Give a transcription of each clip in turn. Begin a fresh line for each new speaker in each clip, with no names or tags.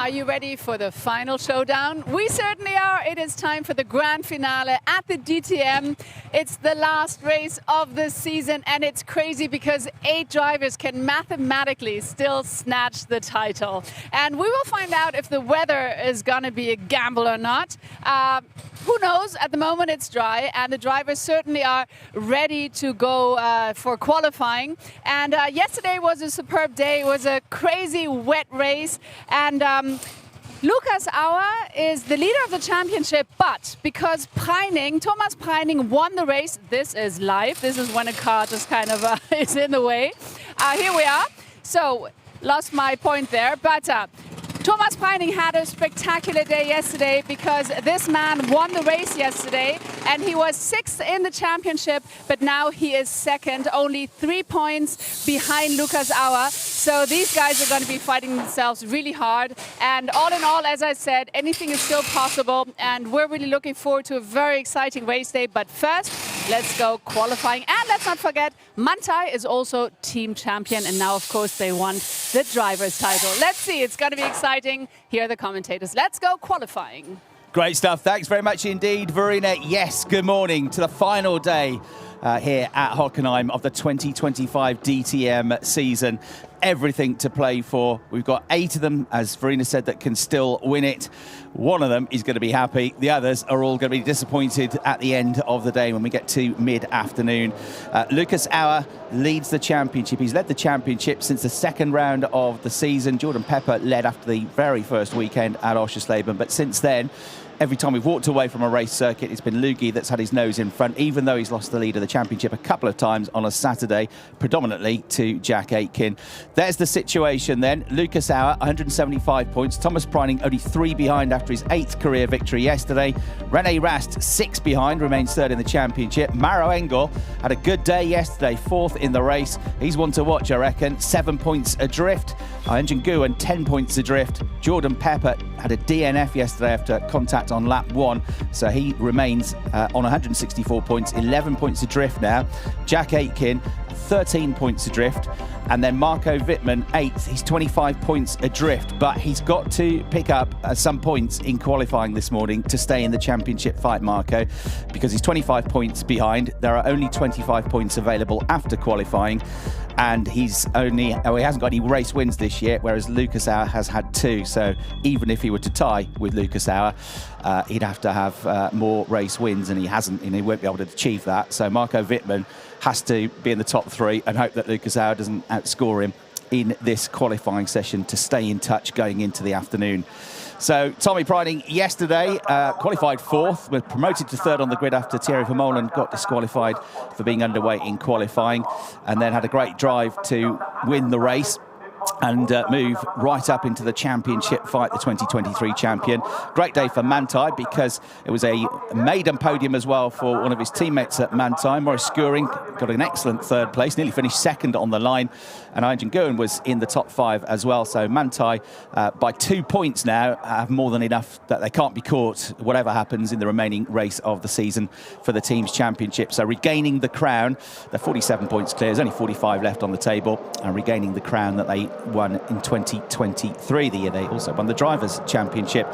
Are you ready for the final showdown? We certainly are. It is time for the grand finale at the DTM. It's the last race of the season, and it's crazy because 8 drivers can mathematically still snatch the title. And we will find out if the weather is going to be a gamble or not. Who knows? At the moment it's dry, and the drivers certainly are ready to go for qualifying. And yesterday was a superb day. It was a crazy wet race, and Lukas Auer is the leader of the championship, but because Thomas Preining won the race, this is live. This is when a car just kind of is in the way. Here we are. So, lost my point there, but Thomas Preining had a spectacular day yesterday because this man won the race yesterday, and he was 6th in the championship, but now he is 2nd, only 3 points behind Lukas Auer. So these guys are going to be fighting themselves really hard. And all in all, as I said, anything is still possible, and we're really looking forward to a very exciting race day. But first, let's go qualifying. And let's not forget, Manthey is also team champion, and now, of course, they won the driver's title. Let's see, it's going to be exciting. Here are the commentators. Let's go qualifying.
Great stuff. Thanks very much indeed, Verena. Yes, good morning to the final day here at Hockenheim of the 2025 DTM season. Everything to play for. We've got 8 of them, as Verena said, that can still win it. One of them is going to be happy. The others are all going to be disappointed at the end of the day when we get to mid-afternoon. Lukas Auer leads the championship. He's led the championship since the 2nd round of the season. Jordan Pepper led after the very first weekend at Oschersleben, but since then, every time we've walked away from a race circuit, it's been Lugi that's had his nose in front, even though he's lost the lead of the championship a couple of times on a Saturday, predominantly to Jack Aitken. There's the situation then. Lukas Auer, 175 points. Thomas Preining only 3 behind after his 8th career victory yesterday. René Rast, 6 behind, remains 3rd in the championship. Maro Engel had a good day yesterday, 4th in the race. He's one to watch, I reckon. 7 points adrift. Engin Guwen, 10 points adrift. Jordan Pepper had a DNF yesterday after contact on lap 1, so he remains on 164 points, 11 points adrift now. Jack Aitken, 13 points adrift, and then Marco Wittmann, 8th. He's 25 points adrift, but he's got to pick up some points in qualifying this morning to stay in the championship fight, Marco, because he's 25 points behind. There are only 25 points available after qualifying, and he hasn't got any race wins this year, whereas Lukas Auer has had 2. So even if he were to tie with Lukas Auer, he'd have to have more race wins, and he hasn't, and he won't be able to achieve that. So Marco Wittmann has to be in the top 3 and hope that Lukas Auer doesn't outscore him in this qualifying session to stay in touch going into the afternoon. So Tommy Preining yesterday qualified 4th, was promoted to 3rd on the grid after Thierry Vermeulen got disqualified for being underweight in qualifying, and then had a great drive to win the race and move right up into the championship fight, the 2023 champion. Great day for Manthey because it was a maiden podium as well for one of his teammates at Manthey. Maurice Skuring got an excellent 3rd place, nearly finished 2nd on the line, and Engin Guwen was in the top 5 as well. So Manthey, by 2 points now, have more than enough that they can't be caught, whatever happens in the remaining race of the season for the team's championship. So regaining the crown, they're 47 points clear, there's only 45 left on the table, and regaining the crown that they won in 2023, the year they also won the Drivers' Championship,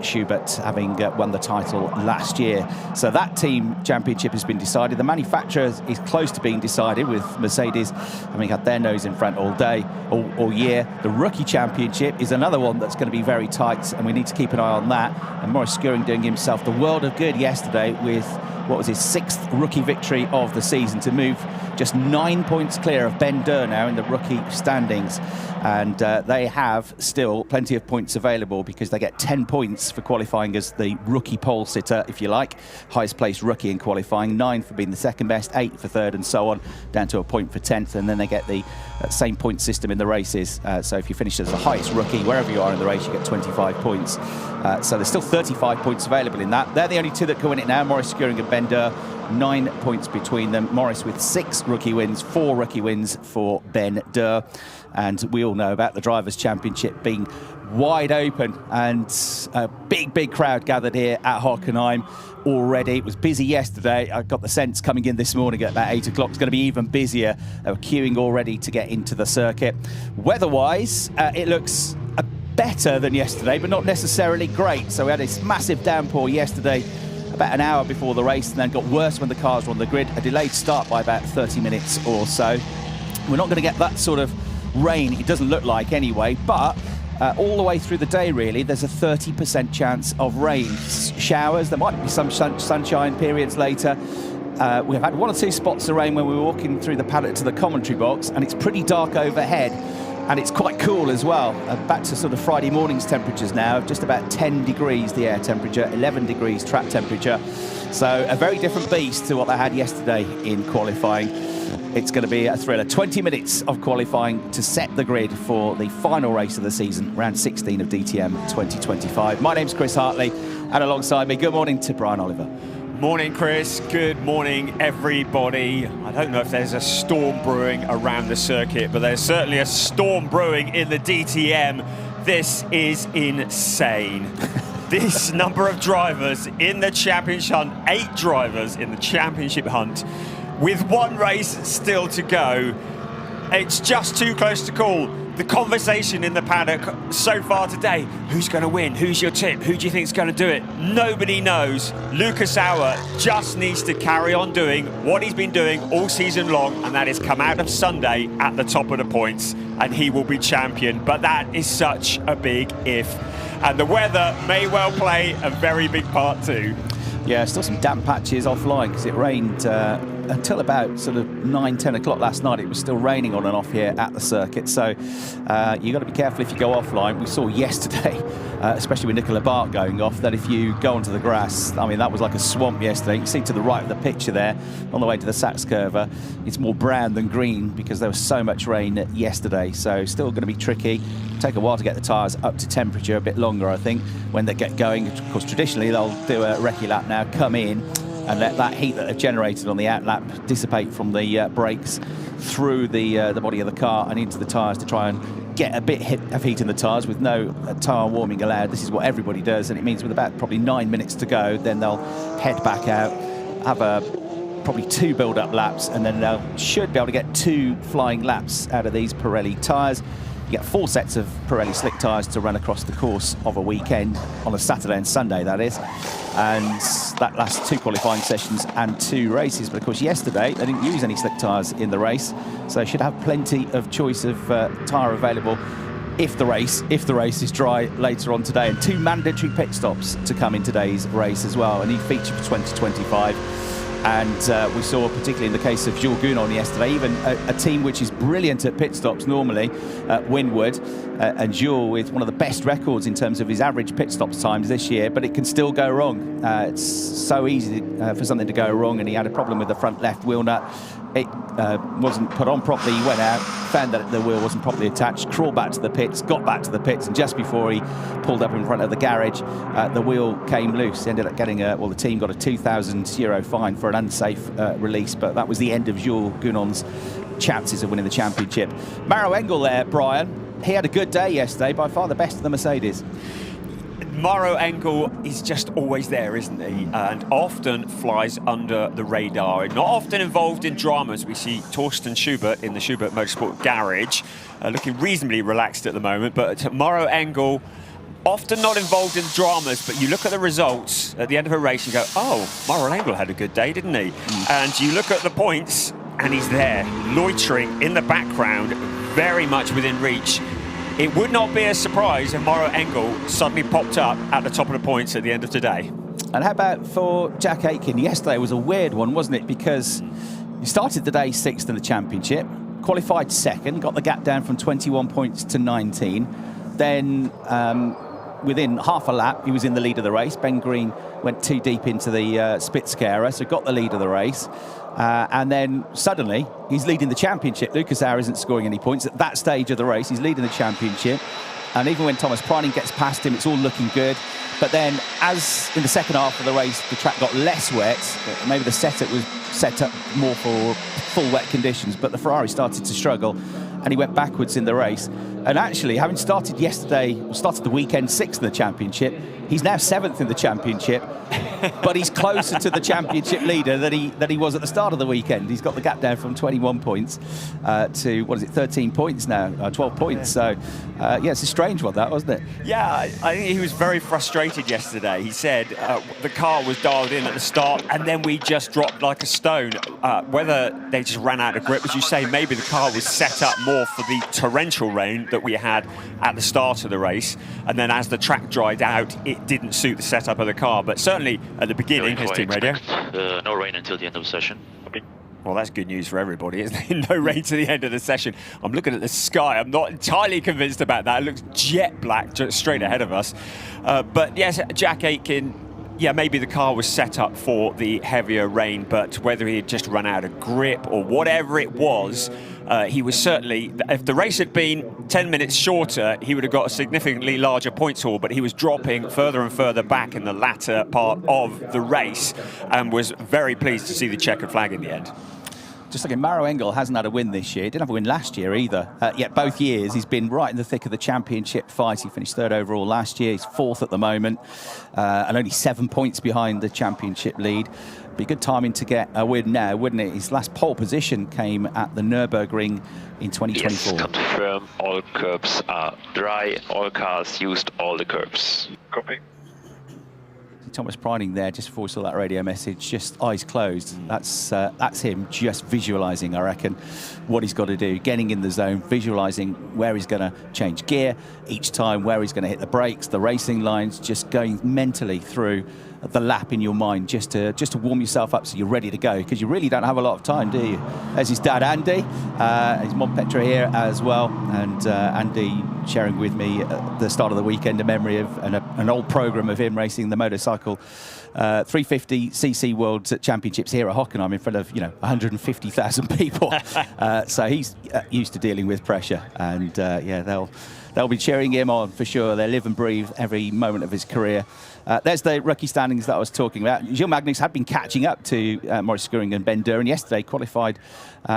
Schubert having won the title last year. So that team championship has been decided. The manufacturer is close to being decided, with Mercedes having had their nose in front all day, all year. The Rookie Championship is another one that's going to be very tight, and we need to keep an eye on that. And Maurice Skuring doing himself the world of good yesterday with what was his 6th rookie victory of the season, to move just 9 points clear of Ben Durr now in the rookie standings. And they have still plenty of points available because they get 10 points for qualifying as the rookie pole sitter, if you like, highest placed rookie in qualifying, 9 for being the 2nd best, 8 for 3rd, and so on, down to a point for 10th. And then they get the same point system in the races. So if you finish as the highest rookie, wherever you are in the race, you get 25 points. So there's still 35 points available in that. They're the only 2 that can win it now, Maurice Skuring and Ben Durr. 9 points between them. Maurice with 6 rookie wins, 4 rookie wins for Ben Durr. And we all know about the Drivers' Championship being wide open, and a big crowd gathered here at Hockenheim already. It was busy yesterday. I got the sense coming in this morning at about 8 o'clock it's going to be even busier. They were queuing already to get into the circuit. Weather-wise, it looks a better than yesterday, but not necessarily great. So we had this massive downpour yesterday, about an hour before the race, and then got worse when the cars were on the grid. A delayed start by about 30 minutes or so. We're not going to get that sort of rain, it doesn't look like anyway, but all the way through the day, really, there's a 30% chance of rain. Showers, there might be some sunshine periods later. We've had 1 or 2 spots of rain when we were walking through the paddock to the commentary box, and it's pretty dark overhead, and it's quite cool as well. Back to sort of Friday morning's temperatures now, just about 10 degrees the air temperature, 11 degrees track temperature. So a very different beast to what they had yesterday in qualifying. It's going to be a thriller. 20 minutes of qualifying to set the grid for the final race of the season, round 16 of DTM 2025. My name's Chris Hartley, and alongside me, good morning to Brian Oliver.
Morning, Chris. Good morning, everybody. I don't know if there's a storm brewing around the circuit, but there's certainly a storm brewing in the DTM. This is insane. This number of drivers in the championship hunt, 8 drivers in the championship hunt, with 1 race still to go. It's just too close to call. The conversation in the paddock so far today, who's going to win? Who's your tip? Who do you think is going to do it? Nobody knows. Lucas Auer just needs to carry on doing what he's been doing all season long, and that is come out of Sunday at the top of the points, and he will be champion. But that is such a big if. And the weather may well play a very big part too.
Yeah, still some damp patches offline because it rained until about sort of 9, 10 o'clock last night. It was still raining on and off here at the circuit. So you've got to be careful if you go offline. We saw yesterday, especially with Nicola Bart going off, that if you go onto the grass, I mean, that was like a swamp yesterday. You can see to the right of the picture there, on the way to the Sachs curve, it's more brown than green because there was so much rain yesterday. So still going to be tricky. Take a while to get the tyres up to temperature, a bit longer, I think, when they get going. Of course, traditionally, they'll do a recce lap now, come in and let that heat that they've generated on the out lap dissipate from the brakes through the body of the car and into the tyres to try and get a bit of heat in the tyres with no tyre warming allowed. This is what everybody does, and it means with about probably 9 minutes to go, then they'll head back out, have probably 2 build-up laps, and then they should be able to get 2 flying laps out of these Pirelli tyres. You get 4 sets of Pirelli slick tyres to run across the course of a weekend, on a Saturday and Sunday, that is. And that lasts 2 qualifying sessions and 2 races. But of course, yesterday, they didn't use any slick tyres in the race, so they should have plenty of choice of tyre available if the race is dry later on today. And 2 mandatory pit stops to come in today's race as well, a new feature for 2025. And we saw, particularly in the case of Jules Gounon yesterday, even a team which is brilliant at pit stops normally, Winwood, and Jules with one of the best records in terms of his average pit stops times this year, but it can still go wrong. It's so easy for something to go wrong, and he had a problem with the front left wheel nut. It wasn't put on properly. He went out, found that the wheel wasn't properly attached, crawled back to the pits, got back to the pits, and just before he pulled up in front of the garage, the wheel came loose. He ended up getting the team got a €2,000 fine for an unsafe release, but that was the end of Jules Gounon's chances of winning the championship. Maro Engel there, Brian, he had a good day yesterday, by far the best of the Mercedes.
Maro Engel is just always there, isn't he? And often flies under the radar. Not often involved in dramas. We see Torsten Schubert in the Schubert Motorsport Garage, looking reasonably relaxed at the moment. But Maro Engel, often not involved in dramas, but you look at the results at the end of a race and go, oh, Maro Engel had a good day, didn't he? And you look at the points and he's there, loitering in the background, very much within reach. It would not be a surprise if Maro Engel suddenly popped up at the top of the points at the end of today.
And how about for Jack Aitken? Yesterday was a weird one, wasn't it? Because he started the day 6th in the championship, qualified 2nd, got the gap down from 21 points to 19. Then within half a lap, he was in the lead of the race. Ben Green went too deep into the Spitzkehrer, so got the lead of the race. And then suddenly he's leading the championship. Lucas Auer isn't scoring any points at that stage of the race. He's leading the championship, and even when Thomas Preining gets past him, it's all looking good. But then, as in the second half of the race, the track got less wet. Maybe the setup was set up more for full wet conditions, but the Ferrari started to struggle, and he went backwards in the race. And actually, having started the weekend 6th in the championship, He's now 7th in the championship, but he's closer to the championship leader than he was at the start of the weekend. He's got the gap down from 21 points to, what is it, 13 points now, 12 points. So, yeah, it's a strange one, that, wasn't it?
Yeah, I think he was very frustrated yesterday. He said the car was dialed in at the start and then we just dropped like a stone. Whether they just ran out of grip, as you say, maybe the car was set up more for the torrential rain that we had at the start of the race. And then as the track dried out, it didn't suit the setup of the car. But certainly at the beginning, his team radio.
No rain until the end of the session. Okay.
Well, that's good news for everybody, isn't it? No rain to the end of the session. I'm looking at the sky. I'm not entirely convinced about that. It looks jet black just straight ahead of us. But yes, Jack Aitken, yeah, maybe the car was set up for the heavier rain, but whether he had just run out of grip or whatever it was, he was certainly, if the race had been 10 minutes shorter, he would have got a significantly larger points haul, but he was dropping further and further back in the latter part of the race and was very pleased to see the checkered flag in the end.
Just looking, Maro Engel hasn't had a win this year. Didn't have a win last year either. Yet both years he's been right in the thick of the championship fight. He finished 3rd overall last year. He's 4th at the moment, and only 7 points behind the championship lead. Be good timing to get a win now, wouldn't it? His last pole position came at the Nürburgring in 2024.
Yes, confirm all curbs are dry. All cars used all the curbs.
Copy.
Thomas Preining there just before we saw that radio message, just eyes closed. That's him just visualising, I reckon, what he's got to do, getting in the zone, visualising where he's going to change gear each time, where he's going to hit the brakes, the racing lines, just going mentally through the lap in your mind just to warm yourself up so you're ready to go, because you really don't have a lot of time, do you? There's his dad, Andy, his mom Petra here as well, and Andy sharing with me at the start of the weekend a memory of an old programme of him racing the motorcycle 350cc World Championships here at Hockenheim in front of 150,000 people. So he's used to dealing with pressure, and yeah, they'll be cheering him on for sure. They live and breathe every moment of his career. There's the rookie standings that I was talking about. Gilles Magnus had been catching up to Maurice Schuring and Ben Duren yesterday, qualified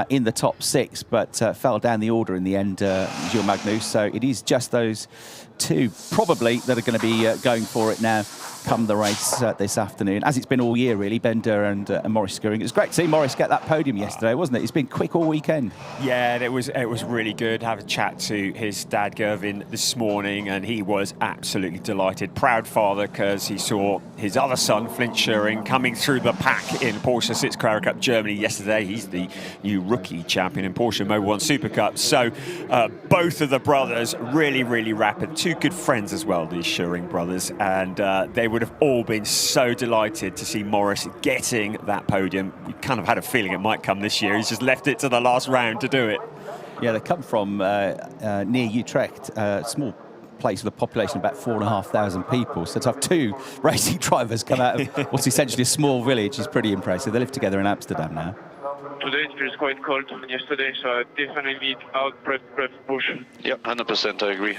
in the top 6, but fell down the order in the end, Gilles Magnus. So it is just those two probably that are going to be going for it now come the race this afternoon, as it's been all year really, Ben Duren and Maurice Schuring. It was great to see Maurice get that podium yesterday, wasn't it? It's been quick all weekend.
Yeah, it was really good. Have a chat to his dad Gervin this morning, and he was absolutely delighted. Proud father, because he saw his other son Flint Schuring coming through the pack in Porsche Sitzkauer Cup Germany yesterday. He's the new rookie champion in Porsche Mobil 1 Super Cup. So both of the brothers really rapid. Two good friends as well, these Schuring brothers, and they would have all been so delighted to see Maurice getting that podium. We kind of had a feeling it might come this year. He's just left it to the last round to do it.
Yeah, they come from near Utrecht, small place with a population of about 4,500 people. So to have two racing drivers come out of what's essentially a small village is pretty impressive. They live together in Amsterdam now.
Today it feels quite cold than yesterday, so I definitely need out prep push.
Yeah, 100% I agree.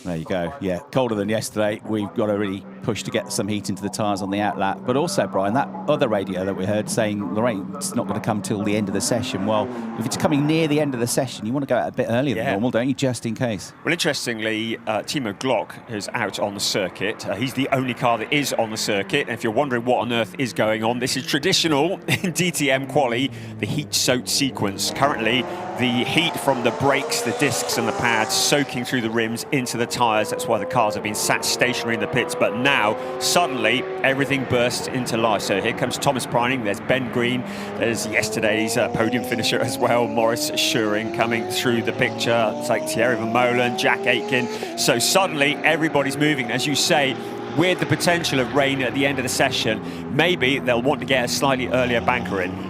There you go. Yeah, colder than yesterday. We've got to really push to get some heat into the tyres on the outlap. But also, Brian, that other radio that we heard saying the rain's not going to come till the end of the session. Well, if it's coming near the end of the session, you want to go out a bit earlier than normal, don't you, just in case?
Well, interestingly, Timo Glock is out on the circuit. He's the only car that is on the circuit. And if you're wondering what on earth is going on, this is traditional in DTM quali, the heat-soaked sequence. Currently, the heat from the brakes, the discs and the pads soaking through the rims into the tyres. That's why the cars have been sat stationary in the pits. But now, suddenly, everything bursts into life. So here comes Thomas Preining. There's Ben Green. There's yesterday's podium finisher as well, Maurice Schuring, coming through the picture. It's like Thierry Vermeulen, Jack Aitken. So suddenly, everybody's moving. As you say, with the potential of rain at the end of the session, maybe they'll want to get a slightly earlier banker in.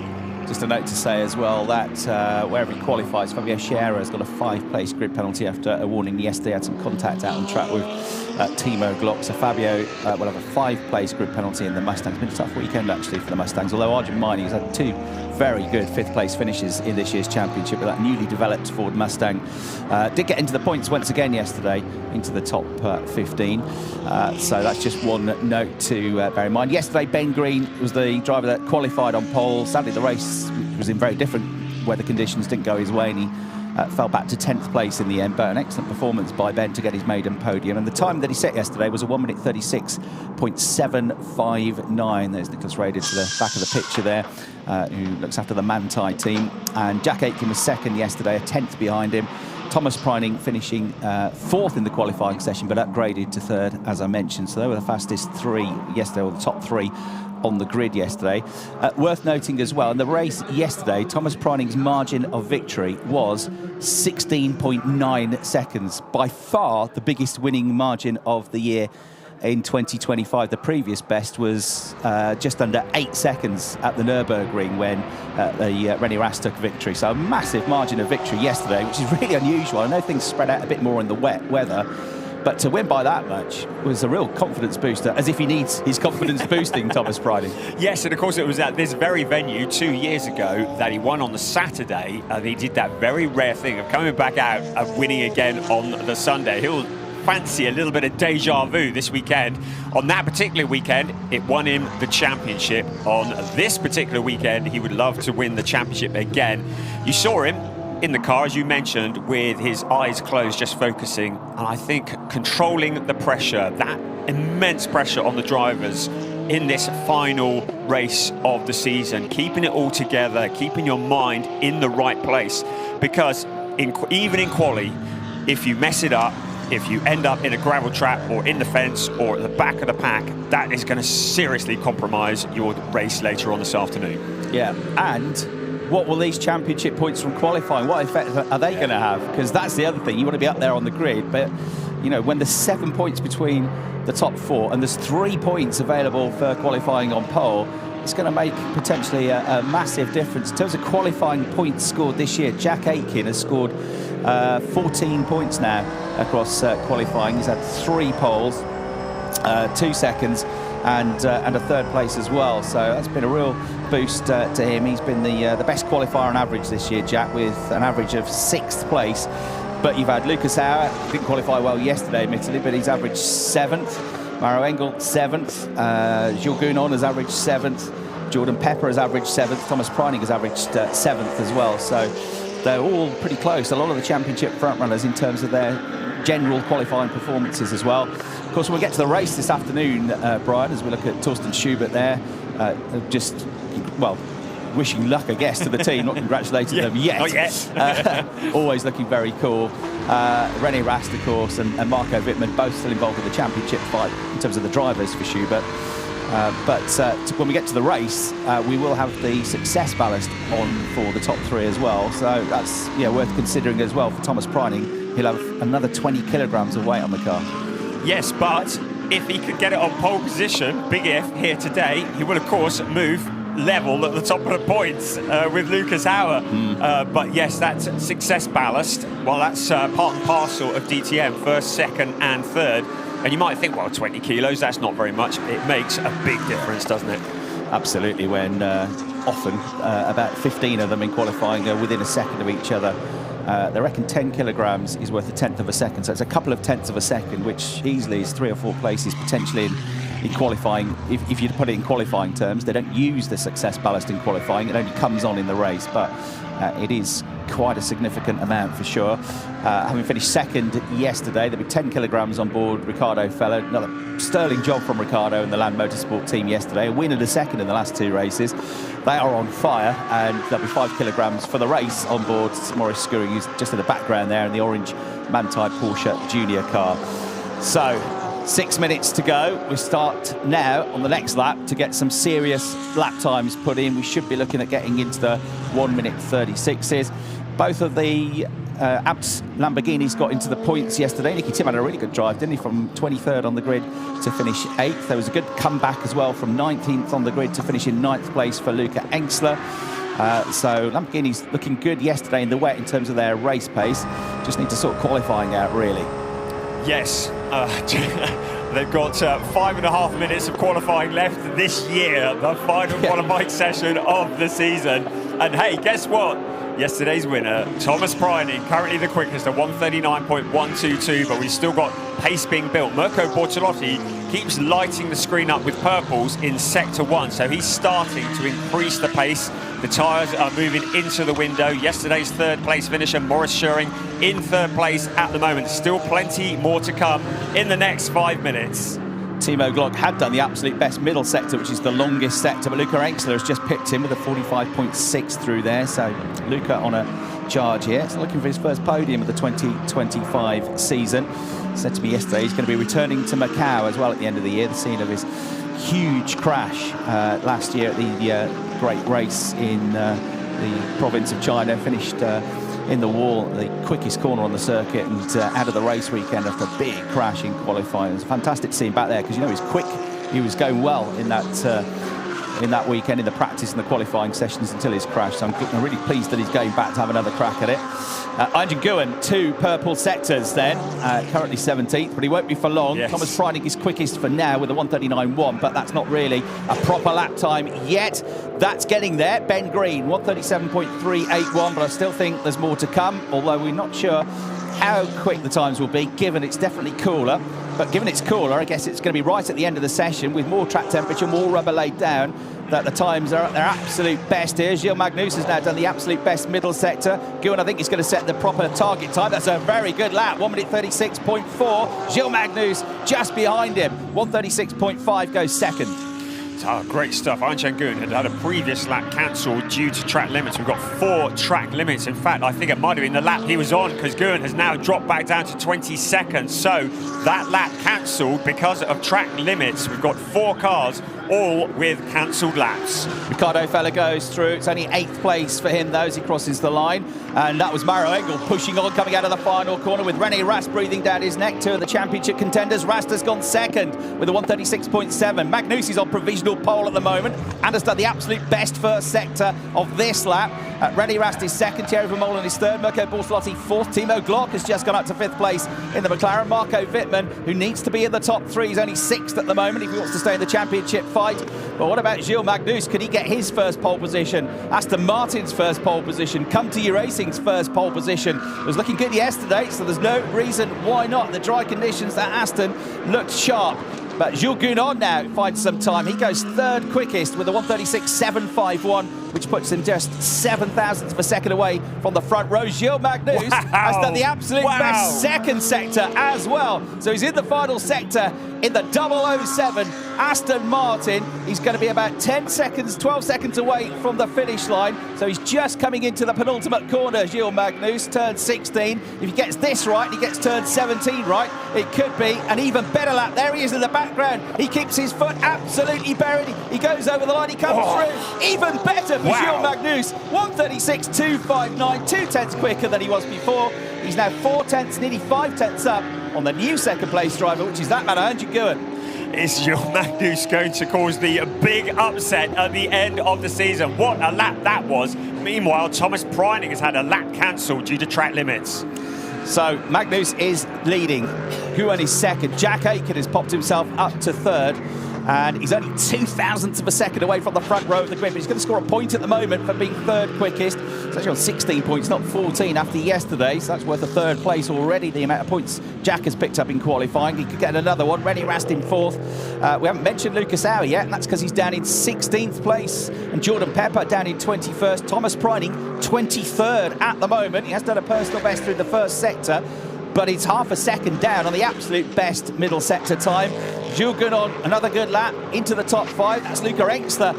Just a note to say as well that wherever he qualifies, Fabio Scherer has got a 5-place grid penalty after a warning yesterday. Had some contact out on track with Timo Glock. So Fabio will have a 5-place grid penalty in the Mustangs. It's been a tough weekend actually for the Mustangs, although Arjun Maini has had 2 very good 5th-place finishes in this year's championship with that newly developed Ford Mustang. Did get into the points once again yesterday, into the top 15. So that's just one note to bear in mind. Yesterday, Ben Green was the driver that qualified on pole. Sadly, the race was in very different weather conditions, didn't go his way, and he fell back to 10th place in the end, but an excellent performance by Ben to get his maiden podium. And the time that he set yesterday was a 1:36.759. There's Nicholas Rader to the back of the picture there, who looks after the Manthey team. And Jack Aitken was second yesterday, a 10th behind him. Thomas Preining finishing fourth in the qualifying session, but upgraded to third, as I mentioned. So they were the fastest three yesterday, or the top three on the grid yesterday. Worth noting as well, in the race yesterday, Thomas Preining's margin of victory was 16.9 seconds. By far the biggest winning margin of the year in 2025. The previous best was just under 8 seconds at the Nürburgring when René Rast took victory. So a massive margin of victory yesterday, which is really unusual. I know things spread out a bit more in the wet weather, but to win by that much was a real confidence booster, as if he needs his confidence boosting, Thomas Preining.
Yes, and of course it was at this very venue 2 years ago that he won on the Saturday, and he did that very rare thing of coming back out and winning again on the Sunday. He'll fancy a little bit of deja vu this weekend. On that particular weekend, it won him the championship. On this particular weekend, he would love to win the championship again. You saw him in the car, as you mentioned, with his eyes closed, just focusing, and I think controlling the pressure, that immense pressure on the drivers in this final race of the season, keeping it all together, keeping your mind in the right place, because even in quali, if you mess it up, if you end up in a gravel trap or in the fence or at the back of the pack, that is going to seriously compromise your race later on this afternoon.
Yeah, and what will these championship points from qualifying, what effect are they going to have? Because that's the other thing, you want to be up there on the grid, but you know, when there's 7 points between the top 4 and there's 3 points available for qualifying on pole, it's going to make potentially a massive difference. In terms of qualifying points scored this year, Jack Aitken has scored 14 points now across qualifying. He's had 3 poles, 2 seconds, and a third place as well. So that's been a real boost to him. He's been the best qualifier on average this year, Jack, with an average of 6th place. But you've had Lucas Hauer, didn't qualify well yesterday, admittedly, but he's averaged 7th. Maro Engel, 7th. Gilles Magnus has averaged 7th. Jordan Pepper has averaged 7th. Thomas Preining has averaged 7th as well. So they're all pretty close. A lot of the championship front runners in terms of their general qualifying performances as well. Of course, when we get to the race this afternoon, Brian, as we look at Torsten Schubert there, just, well, wishing luck, I guess, to the team, not congratulating them yet.
Not yet.
Always looking very cool. René Rast, of course, and Marco Wittmann, both still involved in the championship fight in terms of the drivers for Schubert. But when we get to the race, we will have the success ballast on for the top 3 as well. So that's worth considering as well for Thomas Preining. He'll have another 20 kilograms of weight on the car.
Yes, but if he could get it on pole position, big if, here today, he will, of course, move level at the top of the points with Lucas Hauer. But yes, that's success ballast. Well, that's part and parcel of DTM, first, second and third. And you might think, well, 20 kilos, that's not very much. It makes a big difference, doesn't it?
Absolutely, when often about 15 of them in qualifying are within a second of each other. They reckon 10 kilograms is worth a tenth of a second, so it's a couple of tenths of a second, which easily is 3 or 4 places potentially in qualifying. If you put it in qualifying terms, they don't use the success ballast in qualifying, it only comes on in the race, but it is quite a significant amount for sure. Having finished second yesterday, there'll be 10 kilograms on board Ricardo Feller. Another sterling job from Ricardo and the Land Motorsport team yesterday. A win and a second in the last 2 races. They are on fire, and there'll be 5 kilograms for the race on board Maurice Skouring, who's just in the background there in the orange Manthey Porsche Junior car. So 6 minutes to go. We start now on the next lap to get some serious lap times put in. We should be looking at getting into the 1:36s. Both of the Abts Lamborghinis got into the points yesterday. Nicky Tim had a really good drive, didn't he, from 23rd on the grid to finish 8th. There was a good comeback as well from 19th on the grid to finish in 9th place for Luca Engsler. So Lamborghini's looking good yesterday in the wet in terms of their race pace. Just need to sort qualifying out, really.
Yes, they've got 5.5 minutes of qualifying left this year, the final qualifying session of the season. And hey, guess what? Yesterday's winner, Thomas Preining, currently the quickest at 1:39.122, but we've still got pace being built. Mirko Bortolotti keeps lighting the screen up with purples in Sector 1, so he's starting to increase the pace. The tyres are moving into the window. Yesterday's third place finisher, Maurice Schuring, in third place at the moment. Still plenty more to come in the next 5 minutes.
Timo Glock had done the absolute best middle sector, which is the longest sector, but Luca Enxler has just pipped in with a 45.6 through there. So Luca on a charge here. He's looking for his first podium of the 2025 season. Said to me yesterday he's going to be returning to Macau as well at the end of the year, the scene of his huge crash last year at the great race in the province of China. Finished in the wall, the quickest corner on the circuit, and out of the race weekend after a big crash in qualifying. It was a fantastic scene back there because, you know, he was quick, he was going well in that weekend in the practice and the qualifying sessions until his crash. So I'm really pleased that he's going back to have another crack at it. Arjen Guwen, 2 purple sectors then, currently 17th, but he won't be for long.
Yes.
Thomas Preining is quickest for now with a 1:39.1, but that's not really a proper lap time yet. That's getting there. Ben Green, 1:37.381, but I still think there's more to come, although we're not sure how quick the times will be, given it's definitely cooler. But given it's cooler, I guess it's going to be right at the end of the session with more track temperature, more rubber laid down, that the times are at their absolute best here. Gilles Magnus has now done the absolute best middle sector. Guwen, I think, is going to set the proper target time. That's a very good lap, 1:36.4. Gilles Magnus just behind him. 1:36.5 goes second.
Oh, great stuff. Arjen Guwen had a previous lap cancelled due to track limits. We've got 4 track limits. In fact, I think it might have been the lap he was on, because Guwen has now dropped back down to 20 seconds. So that lap cancelled because of track limits. We've got 4 cars, all with cancelled laps.
Ricardo Feller goes through. It's only 8th place for him, though, as he crosses the line. And that was Mario Engel pushing on, coming out of the final corner with René Rast breathing down his neck. 2 of the championship contenders. Rast has gone second with a 1:36.7. Magnus is on provisional pole at the moment and has done the absolute best first sector of this lap. René Rast is second, Thierry Vermeulen is third, Mirko Bortolotti 4th. Timo Glock has just gone up to 5th place in the McLaren. Marco Wittmann, who needs to be in the top 3, he's only 6th at the moment if he wants to stay in the championship fight. But what about Gilles Magnus? Could he get his first pole position? Aston Martin's first pole position, Come To You Racing's first pole position. It was looking good yesterday, so there's no reason why not. The dry conditions at Aston looked sharp. But Jules Gunon now finds some time. He goes 3rd quickest with a 1:36.751, which puts him just 0.07 of a second away from the front row. Gilles Magnus has done the absolute best second sector as well. So he's in the final sector in the 007 Aston Martin. He's going to be about 10 seconds, 12 seconds away from the finish line. So he's just coming into the penultimate corner, Gilles Magnus, turn 16. If he gets this right, he gets turn 17 right, it could be an even better lap. There he is in the background. He keeps his foot absolutely buried. He goes over the line, he comes through. Even better for Gilles Magnus. 1:36.259, 2/10 quicker than he was before. He's now 4/10, nearly 5/10 up on the new second place driver, which is that man, Arjen Guwen.
Is Gilles Magnus going to cause the big upset at the end of the season? What a lap that was. Meanwhile, Thomas Preining has had a lap cancelled due to track limits.
So Magnus is leading. Guwen is second. Jack Aitken has popped himself up to 3rd. And he's only 0.02 of a second away from the front row of the grid. But he's going to score a point at the moment for being 3rd quickest. He's actually on 16 points, not 14 after yesterday. So that's worth a 3rd place already, the amount of points Jack has picked up in qualifying. He could get another one. René Rast in 4th. We haven't mentioned Lucas Auer yet, and that's because he's down in 16th place. And Jordan Pepper down in 21st. Thomas Preining, 23rd at the moment. He has done a personal best through the first sector, but it's half a second down on the absolute best middle sector time. Jules Gunon, another good lap into the top 5. That's Luca Enxler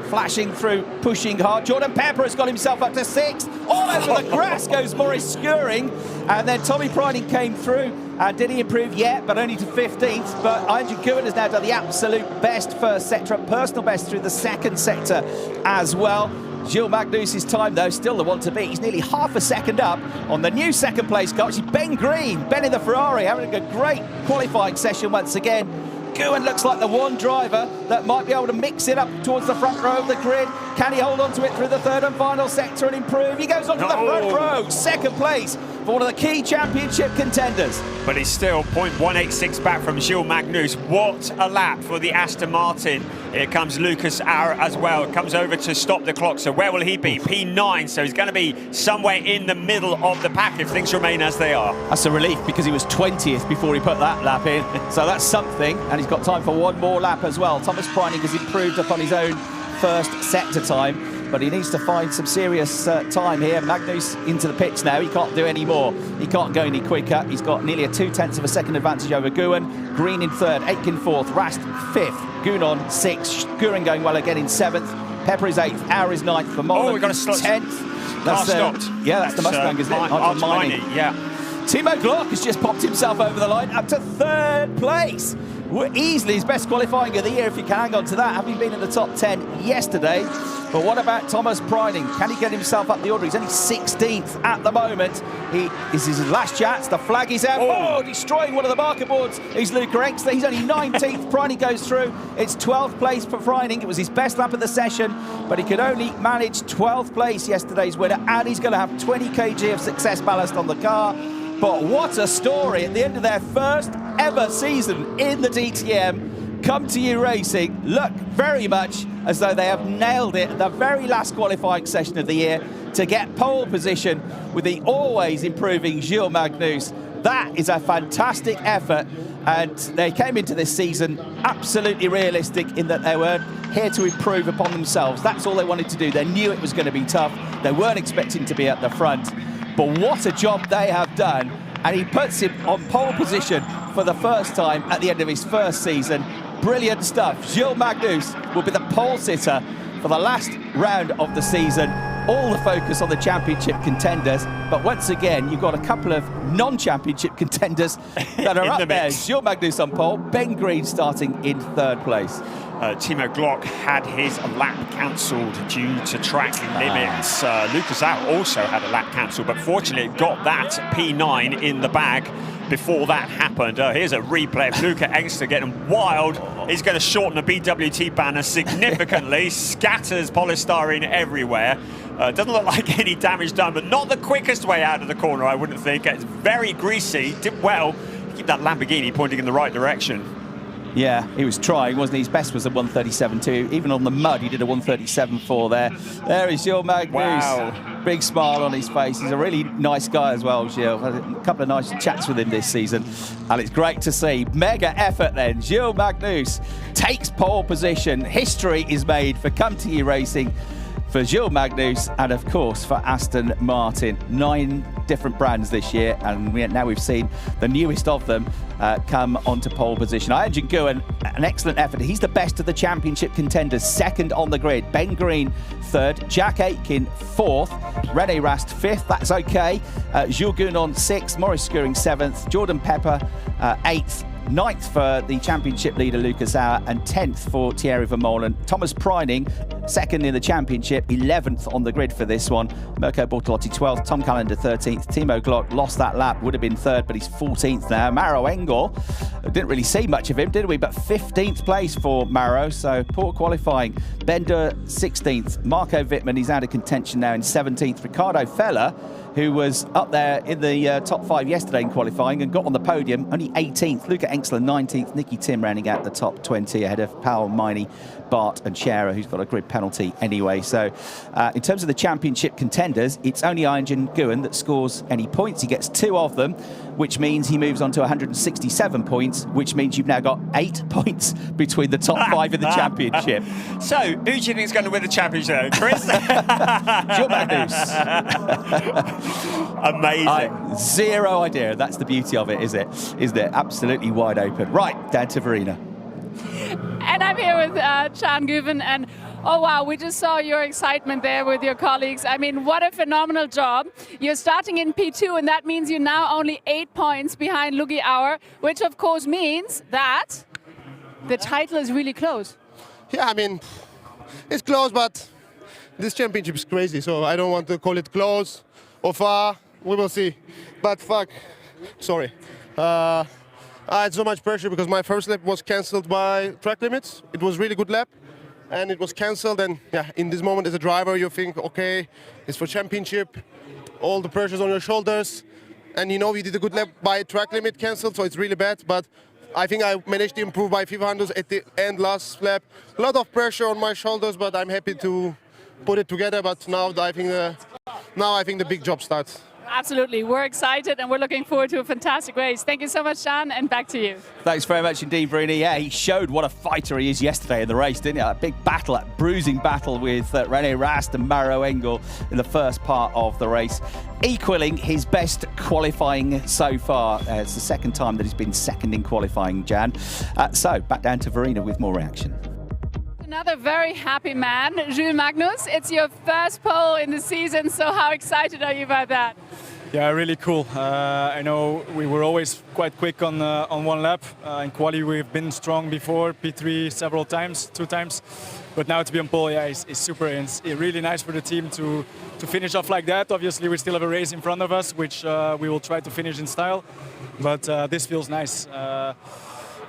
flashing through, pushing hard. Jordan Pepper has got himself up to 6th. All over the grass goes Maurice Schuring. And then Tommy Preining came through. Did he improve yet? But only to 15th. But Arjen Guwen has now done the absolute best first sector, a personal best through the second sector as well. Gilles Magnus' time, though, still the one to beat. He's nearly half a second up on the new second place car, which is Ben Green. Ben in the Ferrari, having a great qualifying session once again. Guwen looks like the one driver that might be able to mix it up towards the front row of the grid. Can he hold on to it through the 3rd and final sector and improve? He goes on to the front row, 2nd place for one of the key championship contenders.
But he's still 0.186 back from Gilles Magnus. What a lap for the Aston Martin Here comes Lucas Auer as well. Comes over to stop the clock. So where will he be? P9. So he's going to be somewhere in the middle of the pack if things remain as they are.
That's a relief because he was 20th before he put that lap in. So that's something. And he's got time for one more lap as well. Thomas Preining has improved upon his own first sector time, but he needs to find some serious time here. Magnus into the pits now. He can't do any more. He can't go any quicker. He's got nearly a 0.2 of a second advantage over Guin. Green in third, Aitken fourth, Rast fifth, Gunon sixth, Gurin going well again in seventh. Pepper is eighth, Auer is ninth, for Vermeulen
we've got a
10th.
Car stopped.
Yeah, that's the Mustang, isn't it?
Hockenheimring, yeah.
Timo Glock has just popped himself over the line up to third place. Easily his best qualifying of the year if he can hang on to that, having been in the top 10 yesterday. But what about Thomas Preining? Can he get himself up the order? He's only 16th at the moment. This is his last chance. The flag is out. Oh, destroying one of the marker boards. He's Luca Engstler. He's only 19th. Preining goes through. It's 12th place for Preining. It was his best lap of the session, but he could only manage 12th place, yesterday's winner, and he's going to have 20 kg of success ballast on the car. But what a story at the end of their first ever season in the DTM. Come to You Racing look very much as though they have nailed it at the very last qualifying session of the year to get pole position with the always improving Gilles Magnus. That is a fantastic effort, and they came into this season absolutely realistic in that they were here to improve upon themselves. That's all they wanted to do. They knew it was going to be tough. They weren't expecting to be at the front. But what a job they have done, and he puts him on pole position for the first time at the end of his first season. Brilliant stuff. Gilles Magnus will be the pole sitter for the last round of the season. All the focus on the championship contenders, but once again you've got a couple of non-championship contenders that are up there. Gilles Magnus on pole, Ben Green starting in third place.
Timo Glock had his lap cancelled due to track limits. Lucas Auer also had a lap cancelled, but fortunately got that P9 in the bag before that happened. Here's a replay of Luca Engstler getting wild. He's going to shorten the BWT banner significantly, scatters polystyrene everywhere. Doesn't look like any damage done, but not the quickest way out of the corner, I wouldn't think. It's very greasy, did well. Keep that Lamborghini pointing in the right direction.
Yeah, he was trying, wasn't he? His best was a 137.2. Even on the mud, he did a 137.4 there. There is Gilles Magnus.
Wow.
Big smile on his face. He's a really nice guy as well, Gilles. Had a couple of nice chats with him this season, and it's great to see. Mega effort then. Gilles Magnus takes pole position. History is made for Come To You Racing, for Gilles Magnus, and of course for Aston Martin. 9 different brands this year, and now we've seen the newest of them come onto pole position. Aitken Guin, an excellent effort. He's the best of the championship contenders, second on the grid. Ben Green third, Jack Aitken fourth, Rene Rast fifth, that's okay. Jules Gunon sixth, Maurice Skuring seventh, Jordan Pepper eighth, 9th for the championship leader Lucas Auer, and 10th for Thierry Vermeulen. Thomas Preining, second in the championship, 11th on the grid for this one. Mirko Bortolotti 12th, Tom Callender 13th. Timo Glock lost that lap, would have been third, but he's 14th now. Maro Engel, didn't really see much of him, did we? But 15th place for Maro, so poor qualifying. Bender 16th, Marco Wittmann, he's out of contention now in 17th. Ricardo Feller, who was up there in the top 5 yesterday in qualifying and got on the podium, only 18th. Luca Engstler 19th. Nicky Tim rounding out the top 20 ahead of Powell, Miney, Bart and Scherer, who's got a grid penalty anyway. So in terms of the championship contenders, it's only Aitken Guin that scores any points. He gets 2 of them, which means he moves on to 167 points, which means you've now got 8 points between the top 5 in the championship.
So who do you think is going to win the championship, Chris?
Gilles Magnus.
Amazing.
Zero idea. That's the beauty of it, isn't it? Absolutely wide open. Right, down to Verena.
And I'm here with Can Guven, and oh wow, we just saw your excitement there with your colleagues. I mean, what a phenomenal job. You're starting in P2, and that means you're now only 8 points behind Lugi Auer, which of course means that the title is really close.
Yeah, I mean, it's close, but this championship is crazy, so I don't want to call it close or far. We will see. But fuck, sorry. I had so much pressure because my first lap was cancelled by track limits. It was really good lap, and it was cancelled. And yeah, in this moment as a driver, you think, okay, it's for championship. All the pressure's on your shoulders, and you know you did a good lap by track limit cancelled, so it's really bad. But I think I managed to improve by 500 at the end last lap. A lot of pressure on my shoulders, but I'm happy to put it together. But now I think the big job starts.
Absolutely. We're excited and we're looking forward to a fantastic race. Thank you so much, Jan, and back to you.
Thanks very much indeed, Verena. Yeah, he showed what a fighter he is yesterday in the race, didn't he? A big battle, a bruising battle with René Rast and Maro Engel in the first part of the race, equaling his best qualifying so far. It's the second time that he's been second in qualifying, Jan. So back down to Verena with more reaction.
Another very happy man, Gilles Magnus. It's your first pole in the season, so how excited are you about that?
Yeah, really cool. I know we were always quite quick on one lap. In quali we've been strong before, P3 several times, 2 times. But now to be on pole, yeah, is super. And it's really nice for the team to finish off like that. Obviously we still have a race in front of us, which we will try to finish in style. But this feels nice.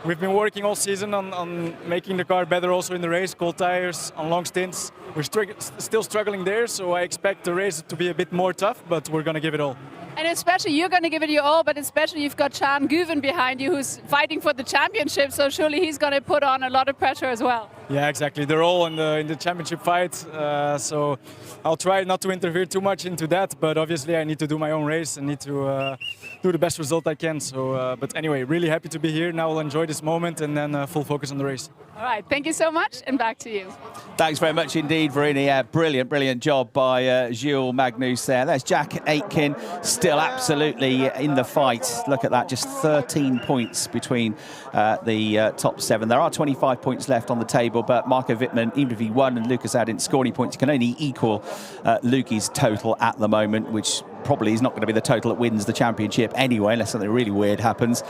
We've been working all season on making the car better also in the race, cold tires, on long stints. We're still struggling there, so I expect the race to be a bit more tough, but we're going to give it all.
And especially you're going to give it your all, but especially you've got Chan Guven behind you who's fighting for the championship, so surely he's going to put on a lot of pressure as well.
Yeah, exactly. They're all in the championship fight, so I'll try not to interfere too much into that, but obviously I need to do my own race and need to do the best result I can. So, but anyway, really happy to be here. Now I'll enjoy this moment and then full focus on the race.
All right, thank you so much, and back to you.
Thanks very much indeed, Verena. Yeah, brilliant job by Gilles Magnus there. There's Jack Aitken, still absolutely in the fight. Look at that, just 13 points between the top 7. There are 25 points left on the table, but Marco Wittmann, even if he won and Lucas Ad didn't score any points, can only equal Lukey's total at the moment, which probably is not going to be the total that wins the championship anyway, unless something really weird happens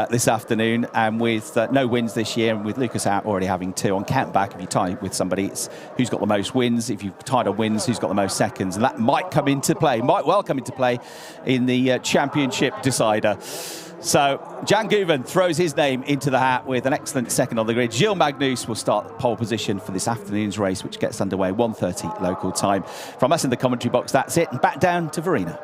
this afternoon. And with no wins this year, and with Lucas out already having 2 on count back, if you tie with somebody, it's who's got the most wins. If you've tied on wins, who's got the most seconds, and that might come into play, might well come into play in the championship decider. So Jan Guven throws his name into the hat with an excellent second on the grid. Gilles Magnus will start pole position for this afternoon's race, which gets underway 1:30 local time. From us in the commentary box, that's it. And back down to Verena.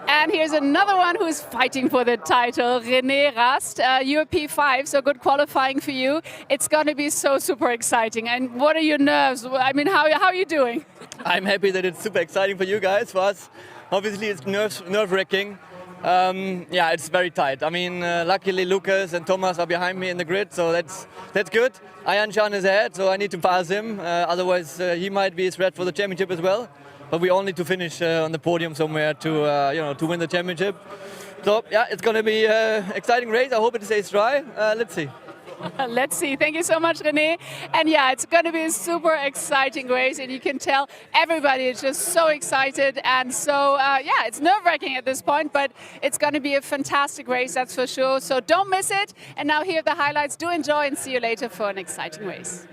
And here's another one who's fighting for the title, René Rast. You're P5, so good qualifying for you. It's going to be so super exciting. And what are your nerves? I mean, how are you doing?
I'm happy that it's super exciting for you guys. For us, obviously, it's nerve-wracking. Yeah, it's very tight. I mean, luckily Lucas and Thomas are behind me in the grid, so that's good. Ayan Chan is ahead, so I need to pass him. Otherwise, he might be a threat for the championship as well. But we all need to finish on the podium somewhere to win the championship. So yeah, it's going to be an exciting race. I hope it stays dry. Let's see.
Let's see. Thank you so much, René. And yeah, it's going to be a super exciting race, and you can tell everybody is just so excited. And so, yeah, it's nerve-wracking at this point, but it's going to be a fantastic race, that's for sure. So don't miss it. And now here are the highlights. Do enjoy and see you later for an exciting race.